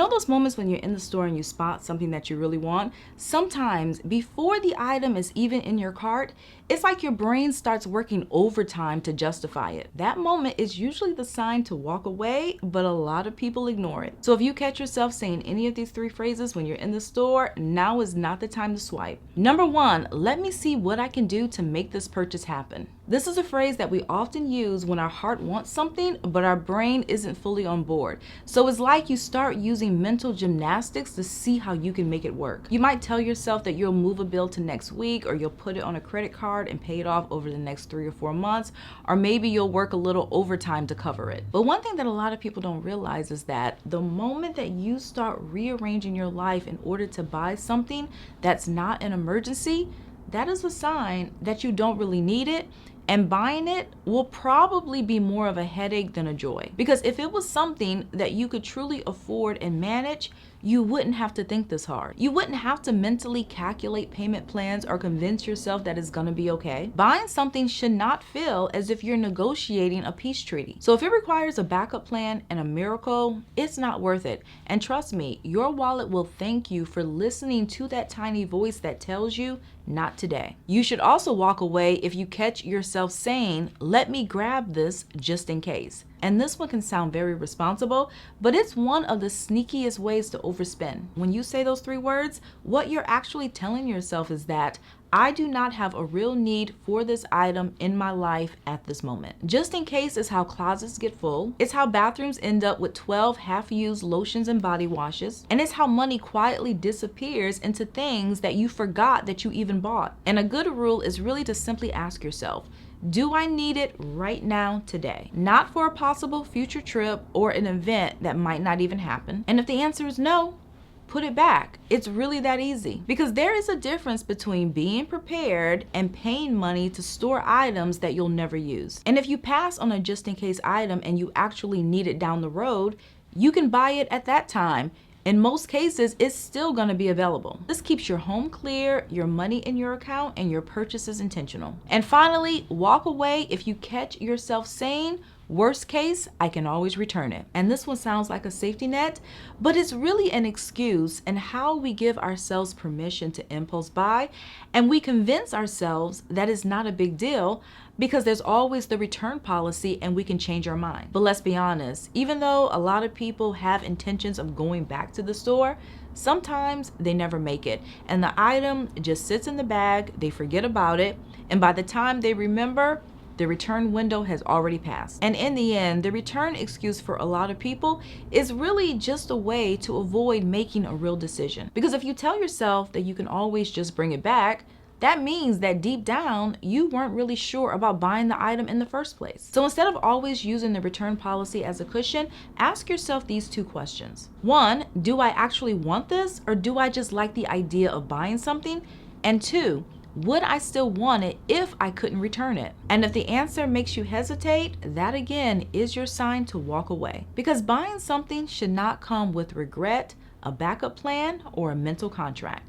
those moments when you're in the store and you spot something that you really want? Sometimes before the item is even in your cart, it's like your brain starts working overtime to justify it. That moment is usually the sign to walk away, but a lot of people ignore it. So if you catch yourself saying any of these 3 phrases when you're in the store, now is not the time to swipe. Number 1, let me see what I can do to make this purchase happen. This is a phrase that we often use when our heart wants something, but our brain isn't fully on board. So it's like you start using mental gymnastics to see how you can make it work. You might tell yourself that you'll move a bill to next week, or you'll put it on a credit card and pay it off over the next 3 or 4 months, or maybe you'll work a little overtime to cover it. But one thing that a lot of people don't realize is that the moment that you start rearranging your life in order to buy something that's not an emergency, that is a sign that you don't really need it, and buying it will probably be more of a headache than a joy. Because if it was something that you could truly afford and manage, you wouldn't have to think this hard. You wouldn't have to mentally calculate payment plans or convince yourself that it's gonna be okay. Buying something should not feel as if you're negotiating a peace treaty. So if it requires a backup plan and a miracle, it's not worth it. And trust me, your wallet will thank you for listening to that tiny voice that tells you, not today. You should also walk away if you catch yourself saying, let me grab this just in case. And this one can sound very responsible, but it's one of the sneakiest ways to overspend. When you say those 3 words, what you're actually telling yourself is that I do not have a real need for this item in my life at this moment. Just in case is how closets get full. It's how bathrooms end up with 12 half-used lotions and body washes. And it's how money quietly disappears into things that you forgot that you even bought. And a good rule is really to simply ask yourself, do I need it right now today? Not for a possible future trip or an event that might not even happen. And if the answer is no, put it back. It's really that easy. Because there is a difference between being prepared and paying money to store items that you'll never use. And if you pass on a just in case item and you actually need it down the road, you can buy it at that time. In most cases, it's still gonna be available. This keeps your home clear, your money in your account, and your purchases intentional. And finally, walk away if you catch yourself saying, worst case, I can always return it. And this one sounds like a safety net, but it's really an excuse and how we give ourselves permission to impulse buy, and we convince ourselves that it's not a big deal because there's always the return policy and we can change our mind. But let's be honest, even though a lot of people have intentions of going back to the store, sometimes they never make it. And the item just sits in the bag, they forget about it, and by the time they remember, the return window has already passed. And in the end, the return excuse for a lot of people is really just a way to avoid making a real decision. Because if you tell yourself that you can always just bring it back, that means that deep down, you weren't really sure about buying the item in the first place. So instead of always using the return policy as a cushion, ask yourself these 2 questions. 1, do I actually want this, or do I just like the idea of buying something? And 2, would I still want it if I couldn't return it? And if the answer makes you hesitate, that again is your sign to walk away. Because buying something should not come with regret, a backup plan, or a mental contract.